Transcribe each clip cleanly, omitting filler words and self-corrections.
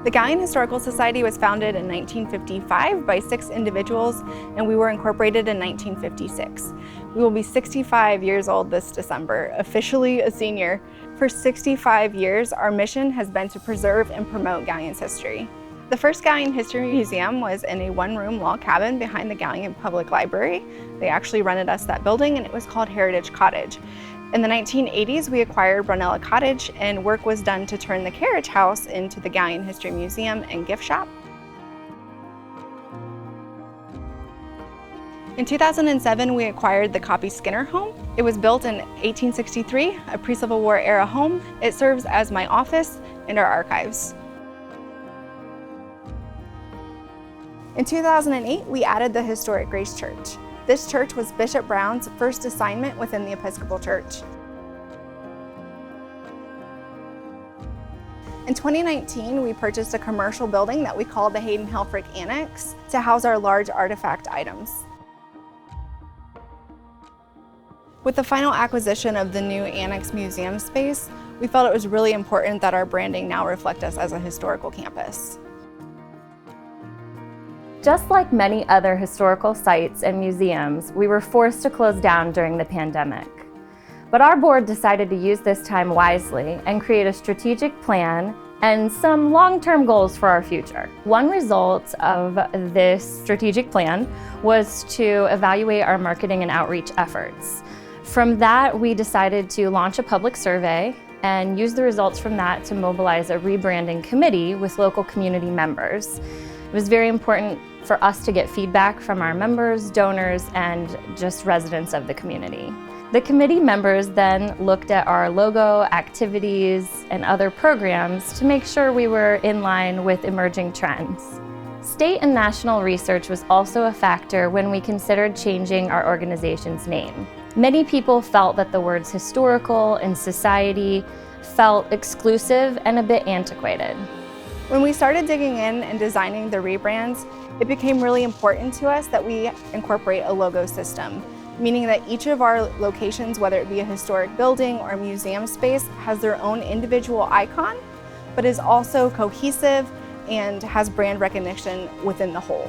The Galion Historical Society was founded in 1955 by 6 individuals, and we were incorporated in 1956. We will be 65 years old this December, officially a senior. For 65 years, our mission has been to preserve and promote Galion's history. The first Galion History Museum was in a one-room log cabin behind the Galion Public Library. They actually rented us that building, and it was called Heritage Cottage. In the 1980s, we acquired Brunella Cottage, and work was done to turn the carriage house into the Galion History Museum and gift shop. In 2007, we acquired the Copy Skinner home. It was built in 1863, a pre-Civil War era home. It serves as my office and our archives. In 2008, we added the historic Grace Church. This church was Bishop Brown's first assignment within the Episcopal Church. In 2019, we purchased a commercial building that we called the Hayden Helfrich Annex to house our large artifact items. With the final acquisition of the new Annex Museum space, we felt it was really important that our branding now reflect us as a historical campus. Just like many other historical sites and museums, we were forced to close down during the pandemic. But our board decided to use this time wisely and create a strategic plan and some long-term goals for our future. One result of this strategic plan was to evaluate our marketing and outreach efforts. From that, we decided to launch a public survey and use the results from that to mobilize a rebranding committee with local community members. It was very important for us to get feedback from our members, donors, and just residents of the community. The committee members then looked at our logo, activities, and other programs to make sure we were in line with emerging trends. State and national research was also a factor when we considered changing our organization's name. Many people felt that the words historical and society felt exclusive and a bit antiquated. When we started digging in and designing the rebrands, it became really important to us that we incorporate a logo system, meaning that each of our locations, whether it be a historic building or a museum space, has their own individual icon, but is also cohesive and has brand recognition within the whole.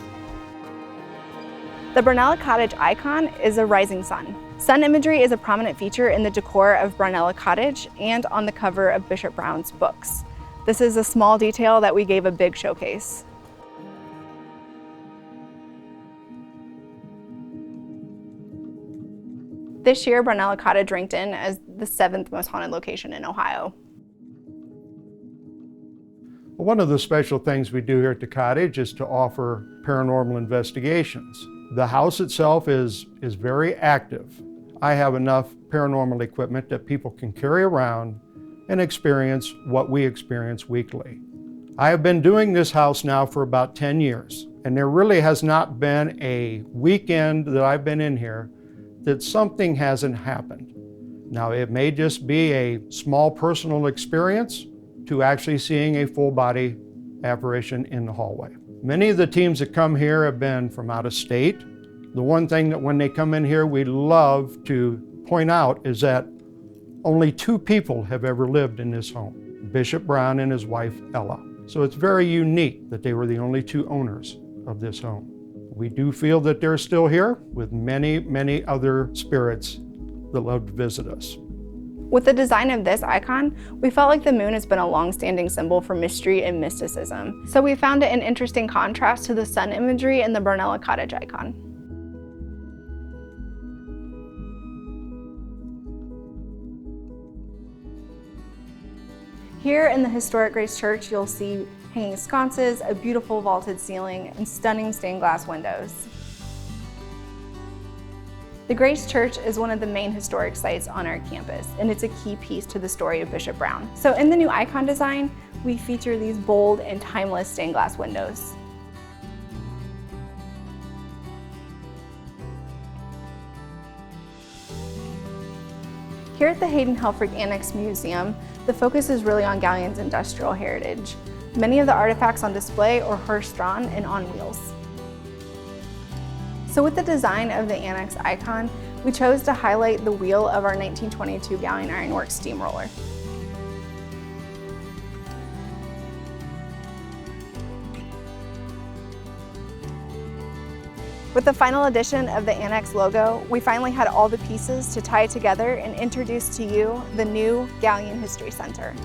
The Brunella Cottage icon is a rising sun. Sun imagery is a prominent feature in the decor of Brunella Cottage and on the cover of Bishop Brown's books. This is a small detail that we gave a big showcase. This year, Brunella Cottage ranked in as the 7th most haunted location in Ohio. One of the special things we do here at the cottage is to offer paranormal investigations. The house itself is very active. I have enough paranormal equipment that people can carry around and experience what we experience weekly. I have been doing this house now for about 10 years, and there really has not been a weekend that I've been in here that something hasn't happened. Now, it may just be a small personal experience to actually seeing a full body apparition in the hallway. Many of the teams that come here have been from out of state. The one thing that when they come in here we love to point out is that only 2 people have ever lived in this home, Bishop Brown and his wife, Ella. So it's very unique that they were the only 2 owners of this home. We do feel that they're still here with many, many other spirits that love to visit us. With the design of this icon, we felt like the moon has been a long-standing symbol for mystery and mysticism. So we found it an interesting contrast to the sun imagery in the Brunella Cottage icon. Here in the historic Grace Church, you'll see hanging sconces, a beautiful vaulted ceiling, and stunning stained glass windows. The Grace Church is one of the main historic sites on our campus, and it's a key piece to the story of Bishop Brown. So in the new icon design, we feature these bold and timeless stained glass windows. Here at the Hayden Helfrich Annex Museum, the focus is really on Galion's industrial heritage. Many of the artifacts on display are horse-drawn and on wheels. So with the design of the Annex icon, we chose to highlight the wheel of our 1922 Galion Iron Works steamroller. With the final edition of the Annex logo, we finally had all the pieces to tie together and introduce to you the new Galion History Center.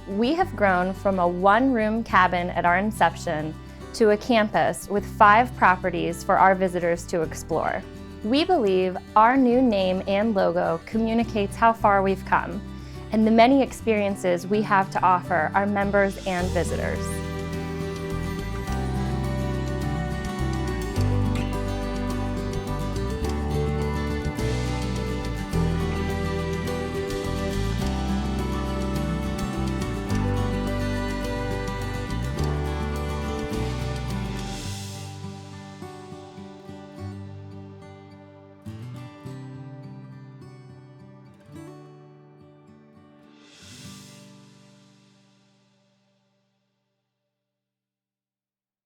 We have grown from a one-room cabin at our inception to a campus with 5 properties for our visitors to explore. We believe our new name and logo communicates how far we've come and the many experiences we have to offer our members and visitors.